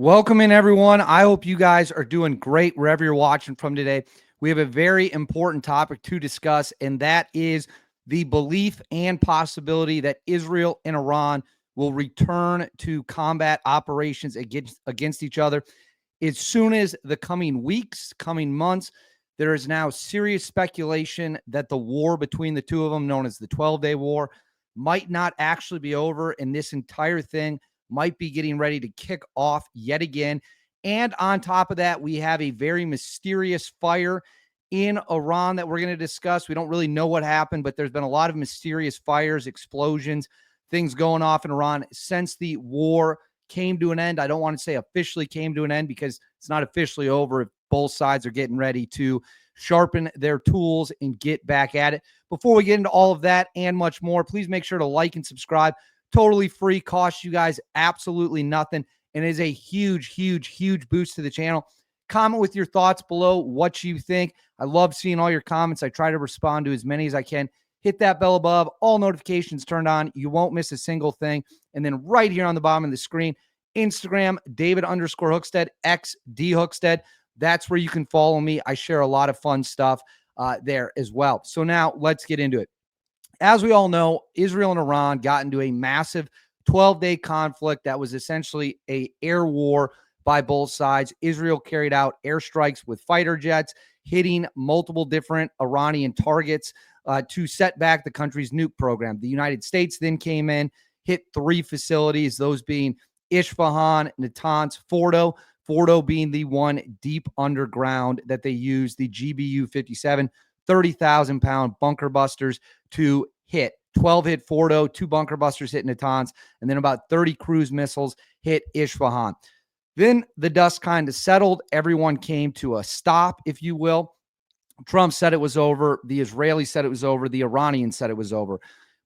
Welcome in, everyone. I hope you guys are doing great wherever you're watching from today. We have a very important topic to discuss, and that is the belief and possibility that Israel and Iran will return to combat operations against each other as soon as the coming weeks, coming months. There is now serious speculation that the war between the two of them, known as the 12-day war, might not actually be over, and this entire thing might be getting ready to kick off yet again. And on top of that, we have a very mysterious fire in Iran that we're going to discuss. We don't really know what happened, but there's been a lot of mysterious fires, explosions, things going off in Iran since the war came to an end. I don't want to say officially came to an end because it's not officially over if both sides are getting ready to sharpen their tools and get back at it. Before we get into all of that and much more, please make sure to like and subscribe. Totally free, costs you guys absolutely nothing, and is a huge boost to the channel. Comment with your thoughts below what you think. I love seeing all your comments. I try to respond to as many as I can. Hit that bell above, all notifications turned on. You won't miss a single thing. And then right here on the bottom of the screen, Instagram, David_Hookstead, XDHookstead. That's where you can follow me. I share a lot of fun stuff there as well. So now let's get into it. As we all know, Israel and Iran got into a massive 12-day conflict that was essentially an air war by both sides. Israel carried out airstrikes with fighter jets, hitting multiple different Iranian targets to set back the country's nuke program. The United States then came in, hit 3 facilities, those being Isfahan, Natanz, Fordo being the one deep underground that they used, the GBU-57, 30,000-pound bunker busters to hit. 12 hit Fordo, 2 bunker busters hit Natanz, and then about 30 cruise missiles hit Isfahan. Then the dust kind of settled. Everyone came to a stop, if you will. Trump said it was over. The Israelis said it was over. The Iranians said it was over.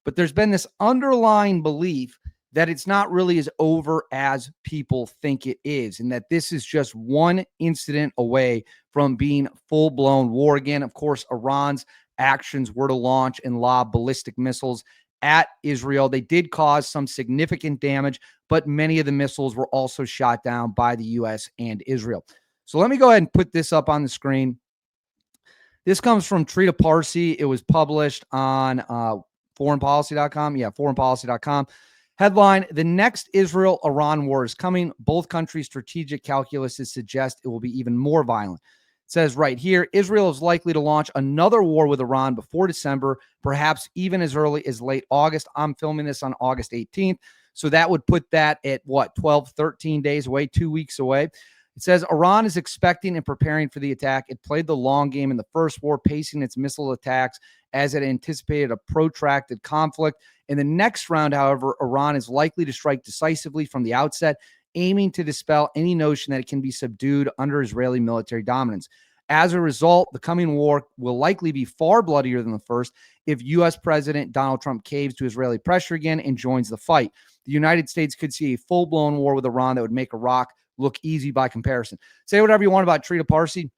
But there's been this underlying belief that it's not really as over as people think it is, and that this is just one incident away from being full-blown war again. Of course, Iran's actions were to launch and lob ballistic missiles at Israel. They did cause some significant damage, but many of the missiles were also shot down by the U.S. and Israel. So let me go ahead and put this up on the screen. This comes from Trita Parsi. It was published on foreignpolicy.com. Yeah, foreignpolicy.com. Headline: The next Israel-Iran war is coming. Both countries' strategic calculuses suggest it will be even more violent. It says right here, Israel is likely to launch another war with Iran before December, perhaps even as early as late August. I'm filming this on August 18th. So that would put that at what, 12, 13 days away, 2 weeks away. It says Iran is expecting and preparing for the attack. It played the long game in the first war, pacing its missile attacks as it anticipated a protracted conflict. In the next round, however, Iran is likely to strike decisively from the outset, aiming to dispel any notion that it can be subdued under Israeli military dominance. As a result, the coming war will likely be far bloodier than the first if U.S. President Donald Trump caves to Israeli pressure again and joins the fight. The United States could see a full-blown war with Iran that would make Iraq look easy by comparison. Say whatever you want about Trita Parsi.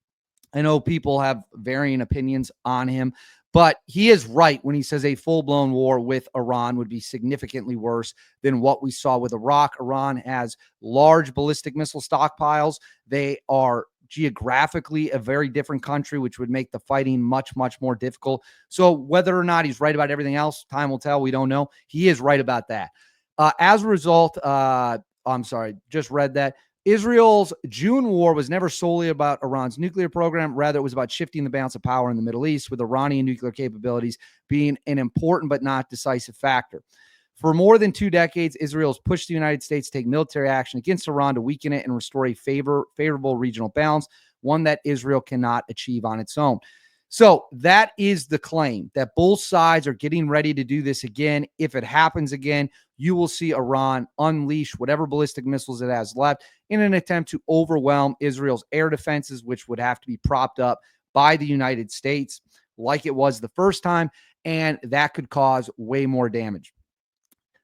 I know people have varying opinions on him, but he is right when he says a full-blown war with Iran would be significantly worse than what we saw with Iraq. Iran has large ballistic missile stockpiles. They are geographically a very different country, which would make the fighting much more difficult. So whether or not he's right about everything else, time will tell. We don't know. He is right about that. As a result, I'm sorry, just read that. Israel's June war was never solely about Iran's nuclear program. Rather, it was about shifting the balance of power in the Middle East, with Iranian nuclear capabilities being an important but not decisive factor. For more than 2 decades, Israel has pushed the United States to take military action against Iran to weaken it and restore a favorable regional balance, one that Israel cannot achieve on its own. So that is the claim, that both sides are getting ready to do this again. If it happens again, you will see Iran unleash whatever ballistic missiles it has left in an attempt to overwhelm Israel's air defenses, which would have to be propped up by the United States like it was the first time, and that could cause way more damage.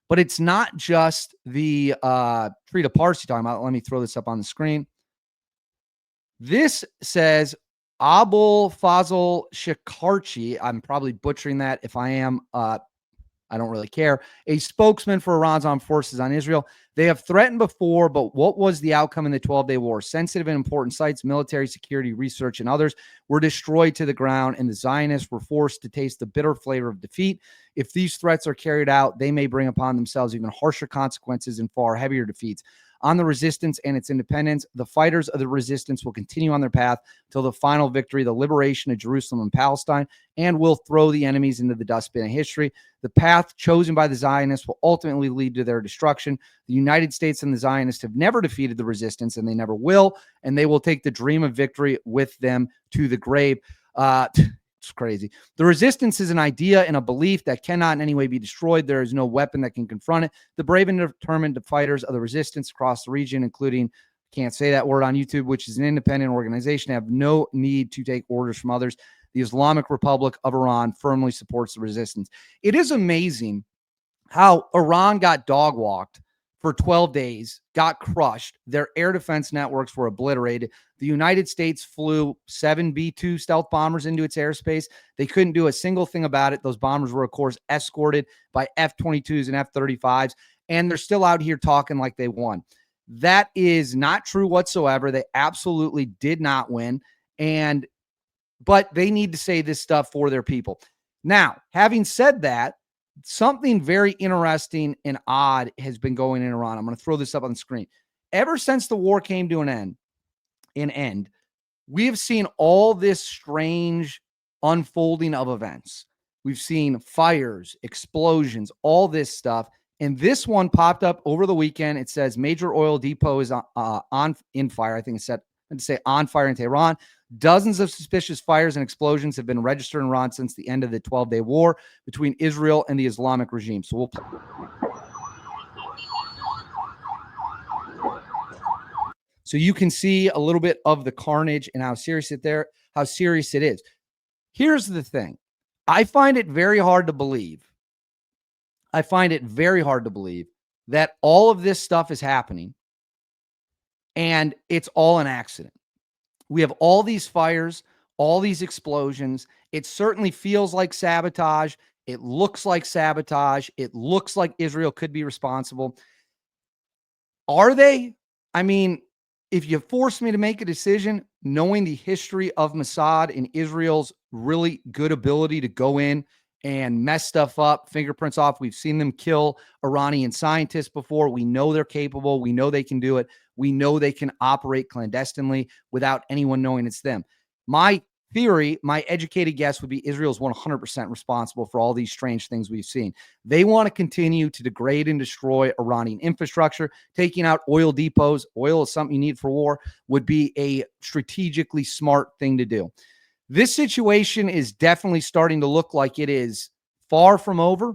But it's not just the Trita Parsi talking about. Let me throw this up on the screen. This says Abul Fazl Shikarchi. I'm probably butchering that. If I am, I don't really care. A spokesman for Iran's armed forces on Israel They have threatened before, but what was the outcome in the 12-day war? Sensitive and important sites, military, security, research, and others were destroyed to the ground, and the Zionists were forced to taste the bitter flavor of defeat. If these threats are carried out, they may bring upon themselves even harsher consequences and far heavier defeats. On the resistance and its independence, the fighters of the resistance will continue on their path till the final victory, the liberation of Jerusalem and Palestine, and will throw the enemies into the dustbin of history. The path chosen by the Zionists will ultimately lead to their destruction. The United States and the Zionists have never defeated the resistance, and they never will, and they will take the dream of victory with them to the grave. It's crazy. The resistance is an idea and a belief that cannot in any way be destroyed. There is no weapon that can confront it. The brave and determined fighters of the resistance across the region, including, can't say that word on YouTube, which is an independent organization, have no need to take orders from others. The Islamic Republic of Iran firmly supports the resistance. It is amazing how Iran got dog walked for 12 days, got crushed. Their air defense networks were obliterated. The United States flew 7 B-2 stealth bombers into its airspace. They couldn't do a single thing about it. Those bombers were, of course, escorted by F-22s and F-35s, and they're still out here talking like they won. That is not true whatsoever. They absolutely did not win, but they need to say this stuff for their people. Now, having said that, something very interesting and odd has been going in Iran. I'm going to throw this up on the screen. Ever since the war came to an end, we have seen all this strange unfolding of events. We've seen fires, explosions, all this stuff. And this one popped up over the weekend. It says major oil depot is in fire. I think it said to say on fire in Tehran. Dozens of suspicious fires and explosions have been registered in Iran since the end of the 12-day war between Israel and the Islamic regime. So So you can see a little bit of the carnage and how serious it is. Here's the thing. I find it very hard to believe that all of this stuff is happening and it's all an accident. We have all these fires, all these explosions. It certainly feels like sabotage. It looks like sabotage. It looks like Israel could be responsible. Are they? I mean, if you force me to make a decision, knowing the history of Mossad and Israel's really good ability to go in and mess stuff up, fingerprints off. We've seen them kill Iranian scientists before. We know they're capable. We know they can do it. We know they can operate clandestinely without anyone knowing it's them. My theory, my educated guess would be Israel's 100% responsible for all these strange things we've seen. They want to continue to degrade and destroy Iranian infrastructure. Taking out oil depots, oil is something you need for war, would be a strategically smart thing to do. This situation is definitely starting to look like it is far from over.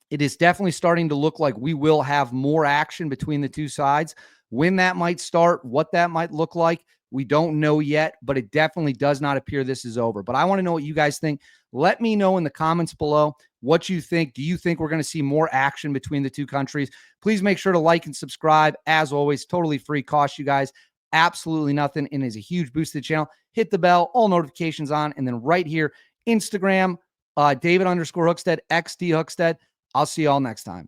It is definitely starting to look like we will have more action between the two sides. When that might start, what that might look like, we don't know yet, but it definitely does not appear this is over. But I want to know what you guys think. Let me know in the comments below what you think. Do you think we're going to see more action between the two countries? Please make sure to like and subscribe. As always, totally free, cost you guys absolutely nothing, and is a huge boost to the channel. Hit the bell, all notifications on, and then right here, Instagram, David _Hookstead, XD Hookstead. I'll see you all next time.